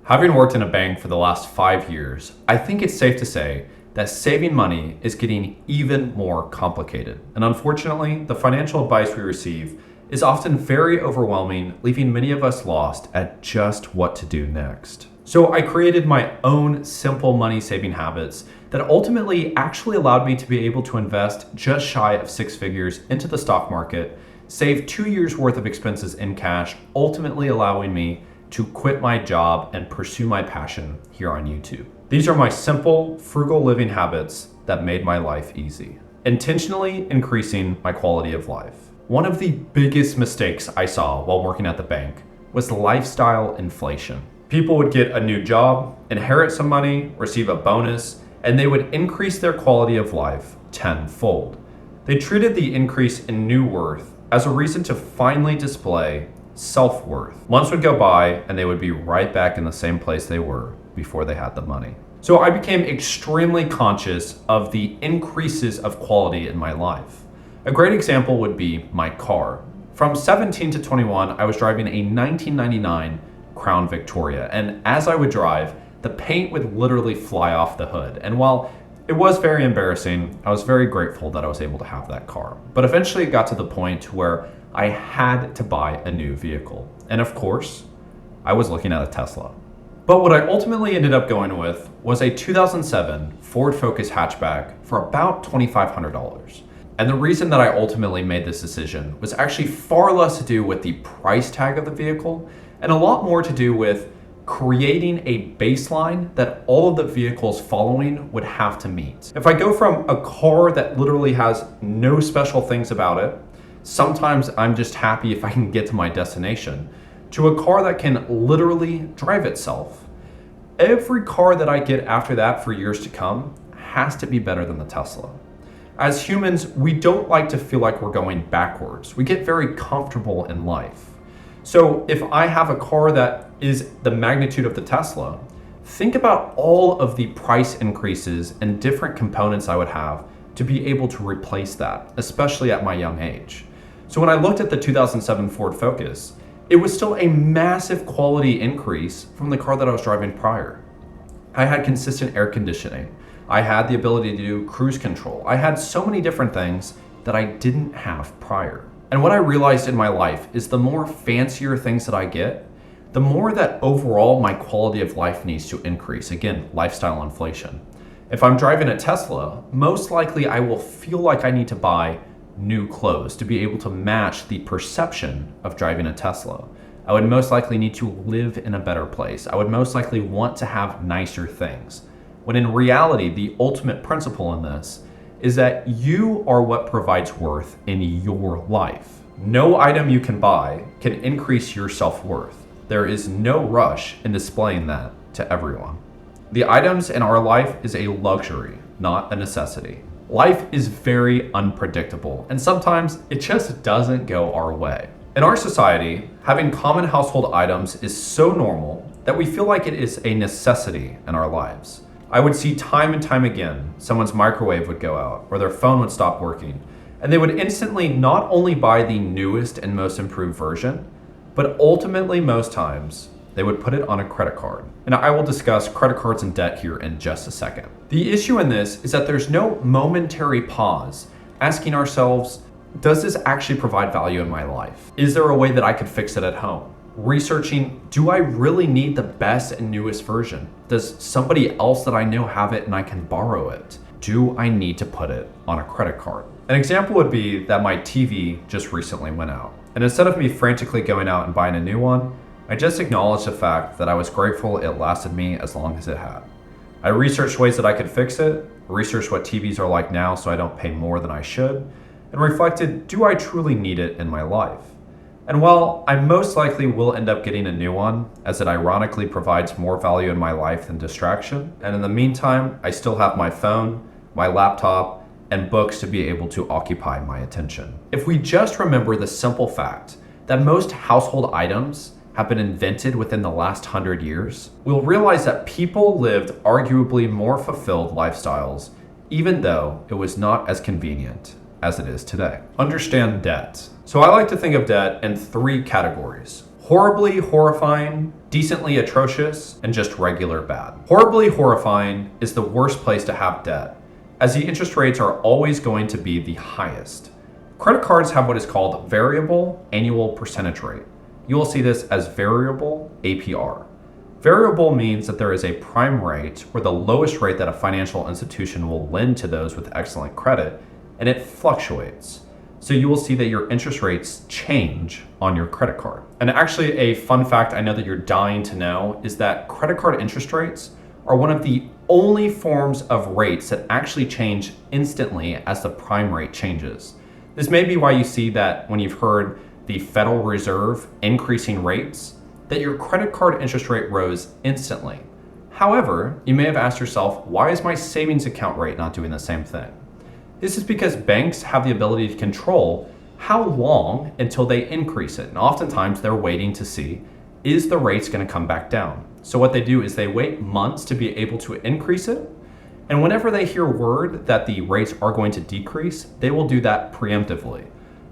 Having worked in a bank for the last 5 years, I think it's safe to say that saving money is getting even more complicated. And unfortunately, the financial advice we receive is often very overwhelming, leaving many of us lost at just what to do next. So I created my own simple money saving habits that ultimately actually allowed me to be able to invest just shy of 6 figures into the stock market, save 2 years worth of expenses in cash, ultimately allowing me to quit my job and pursue my passion here on YouTube. These are my simple, frugal living habits that made my life easy, intentionally increasing my quality of life. One of the biggest mistakes I saw while working at the bank was lifestyle inflation. People would get a new job, inherit some money, receive a bonus, and they would increase their quality of life tenfold. They treated the increase in new worth as a reason to finally display self-worth. Months would go by and they would be right back in the same place they were before they had the money. So I became extremely conscious of the increases of quality in my life. A great example would be my car. From 17 to 21, I was driving a 1999 Crown Victoria, and as I would drive, the paint would literally fly off the hood. And while it was very embarrassing, I was very grateful that I was able to have that car. But eventually it got to the point where I had to buy a new vehicle. And of course, I was looking at a Tesla. But what I ultimately ended up going with was a 2007 Ford Focus hatchback for about $2,500. And the reason that I ultimately made this decision was actually far less to do with the price tag of the vehicle and a lot more to do with creating a baseline that all of the vehicles following would have to meet. If I go from a car that literally has no special things about it, sometimes I'm just happy if I can get to my destination, to a car that can literally drive itself, every car that I get after that for years to come has to be better than the Tesla. As humans, we don't like to feel like we're going backwards. We get very comfortable in life. So if I have a car that is the magnitude of the Tesla, think about all of the price increases and different components I would have to be able to replace that, especially at my young age. So when I looked at the 2007 Ford Focus, it was still a massive quality increase from the car that I was driving prior. I had consistent air conditioning. I had the ability to do cruise control. I had so many different things that I didn't have prior. And what I realized in my life is the more fancier things that I get, the more that overall my quality of life needs to increase. Again, lifestyle inflation. If I'm driving a Tesla, most likely I will feel like I need to buy new clothes to be able to match the perception of driving a Tesla. I would most likely need to live in a better place. I would most likely want to have nicer things. When in reality, the ultimate principle in this is that you are what provides worth in your life. No item you can buy can increase your self-worth. There is no rush in displaying that to everyone. The items in our life is a luxury, not a necessity. Life is very unpredictable, and sometimes it just doesn't go our way. In our society, having common household items is so normal that we feel like it is a necessity in our lives. I would see time and time again, someone's microwave would go out or their phone would stop working, and they would instantly not only buy the newest and most improved version, but ultimately most times they would put it on a credit card. And I will discuss credit cards and debt here in just a second. The issue in this is that there's no momentary pause asking ourselves, does this actually provide value in my life? Is there a way that I could fix it at home? Researching, do I really need the best and newest version? Does somebody else that I know have it and I can borrow it? Do I need to put it on a credit card? An example would be that my TV just recently went out. And instead of me frantically going out and buying a new one, I just acknowledged the fact that I was grateful it lasted me as long as it had. I researched ways that I could fix it, researched what TVs are like now so I don't pay more than I should, and reflected, do I truly need it in my life? And while I most likely will end up getting a new one, as it ironically provides more value in my life than distraction, and in the meantime, I still have my phone, my laptop, and books to be able to occupy my attention. If we just remember the simple fact that most household items have been invented within the last 100 years, we'll realize that people lived arguably more fulfilled lifestyles, even though it was not as convenient as it is today. Understand debt. So I like to think of debt in 3 categories: horribly horrifying, decently atrocious, and just regular bad. Horribly horrifying is the worst place to have debt, as the interest rates are always going to be the highest. Credit cards have what is called variable annual percentage rate. You will see this as variable APR. Variable means that there is a prime rate, or the lowest rate that a financial institution will lend to those with excellent credit, and it fluctuates. So you will see that your interest rates change on your credit card. And actually, a fun fact I know that you're dying to know is that credit card interest rates are one of the only forms of rates that actually change instantly as the prime rate changes. This may be why you see that when you've heard the Federal Reserve increasing rates, that your credit card interest rate rose instantly. However, you may have asked yourself, why is my savings account rate not doing the same thing? This is because banks have the ability to control how long until they increase it. And oftentimes they're waiting to see, is the rates going to come back down? So what they do is they wait months to be able to increase it. And whenever they hear word that the rates are going to decrease, they will do that preemptively.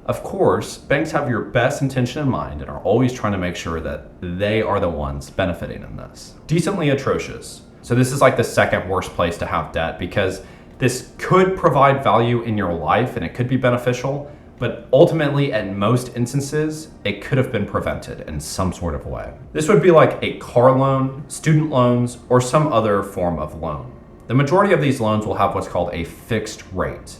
Of course, banks have your best intention in mind and are always trying to make sure that they are the ones benefiting in this. Decently atrocious. So this is like the second worst place to have debt, because this could provide value in your life and it could be beneficial, but ultimately, at most instances, it could have been prevented in some sort of way. This would be like a car loan, student loans, or some other form of loan. The majority of these loans will have what's called a fixed rate,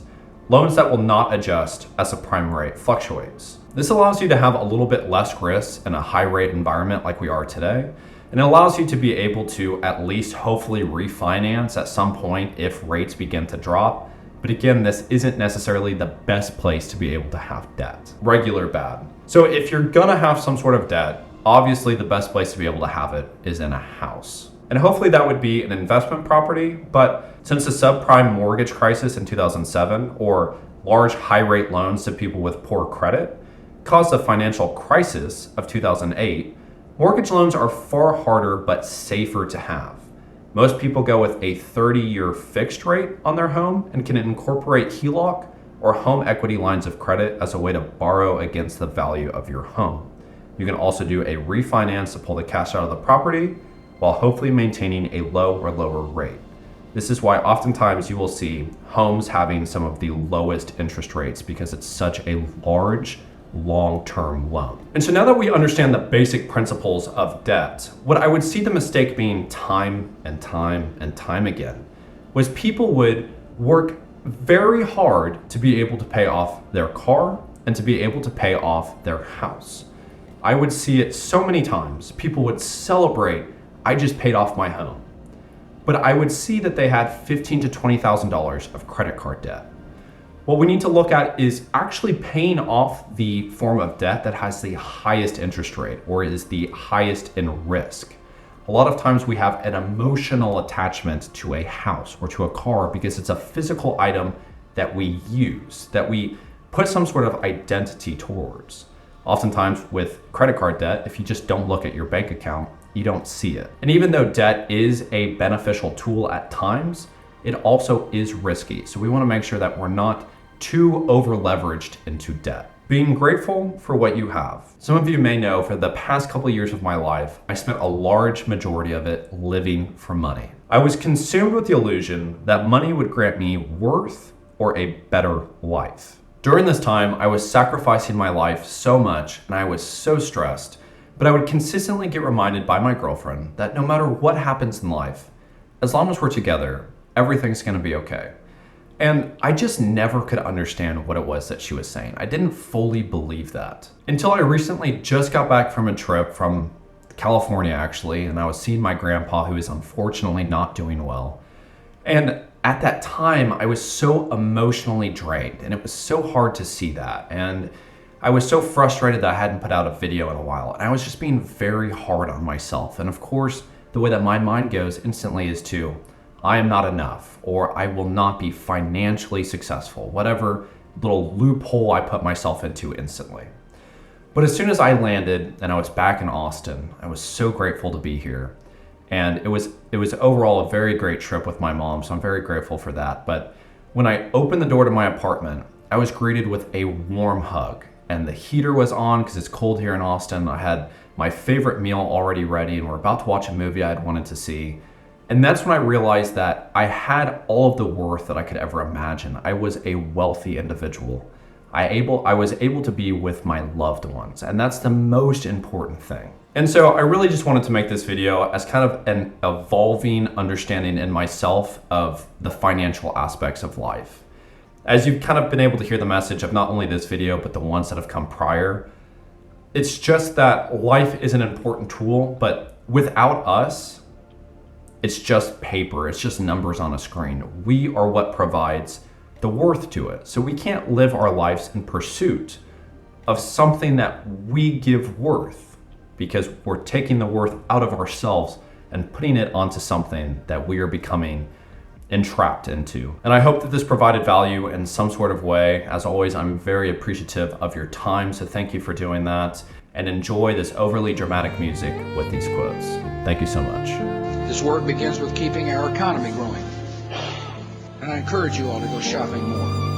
loans that will not adjust as the prime rate fluctuates. This allows you to have a little bit less risk in a high rate environment like we are today, and it allows you to be able to at least hopefully refinance at some point if rates begin to drop. But again, this isn't necessarily the best place to be able to have debt. Regular bad. So if you're gonna have some sort of debt, obviously the best place to be able to have it is in a house. And hopefully that would be an investment property, but since the subprime mortgage crisis in 2007, or large high rate loans to people with poor credit, caused the financial crisis of 2008, mortgage loans are far harder but safer to have. Most people go with a 30-year fixed rate on their home and can incorporate HELOC or home equity lines of credit as a way to borrow against the value of your home. You can also do a refinance to pull the cash out of the property while hopefully maintaining a low or lower rate. This is why oftentimes you will see homes having some of the lowest interest rates, because it's such a large, long-term loan. And so now that we understand the basic principles of debt, what I would see the mistake being time and time and time again was people would work very hard to be able to pay off their car and to be able to pay off their house. I would see it so many times. People would celebrate, I just paid off my home. But I would see that they had $15,000 to $20,000 of credit card debt. What we need to look at is actually paying off the form of debt that has the highest interest rate or is the highest in risk. A lot of times we have an emotional attachment to a house or to a car because it's a physical item that we use, that we put some sort of identity towards. Oftentimes with credit card debt, if you just don't look at your bank account, you don't see it. And even though debt is a beneficial tool at times, it also is risky. So we want to make sure that we're not too over leveraged into debt. Being grateful for what you have. Some of you may know for the past couple of years of my life, I spent a large majority of it living for money. I was consumed with the illusion that money would grant me worth or a better life. During this time, I was sacrificing my life so much and I was so stressed, but I would consistently get reminded by my girlfriend that no matter what happens in life, as long as we're together, everything's gonna be okay. And I just never could understand what it was that she was saying. I didn't fully believe that. Until I recently just got back from a trip from California actually, and I was seeing my grandpa who is unfortunately not doing well. And at that time, I was so emotionally drained and it was so hard to see that. And I was so frustrated that I hadn't put out a video in a while. And I was just being very hard on myself. And of course, the way that my mind goes instantly is to, I am not enough, or I will not be financially successful, whatever little loophole I put myself into instantly. But as soon as I landed and I was back in Austin, I was so grateful to be here. And it was overall a very great trip with my mom, so I'm very grateful for that. But when I opened the door to my apartment, I was greeted with a warm hug. And the heater was on because it's cold here in Austin. I had my favorite meal already ready, and we're about to watch a movie I had wanted to see. And that's when I realized that I had all of the worth that I could ever imagine. I was a wealthy individual. I was able to be with my loved ones, and that's the most important thing. And so I really just wanted to make this video as kind of an evolving understanding in myself of the financial aspects of life. As you've kind of been able to hear the message of not only this video, but the ones that have come prior, it's just that life is an important tool, but without us, it's just paper, it's just numbers on a screen. We are what provides the worth to it. So we can't live our lives in pursuit of something that we give worth, because we're taking the worth out of ourselves and putting it onto something that we are becoming entrapped into. And I hope that this provided value in some sort of way. As always, I'm very appreciative of your time, so thank you for doing that, and enjoy this overly dramatic music with these quotes. Thank you so much. This work begins with keeping our economy growing. And I encourage you all to go shopping more.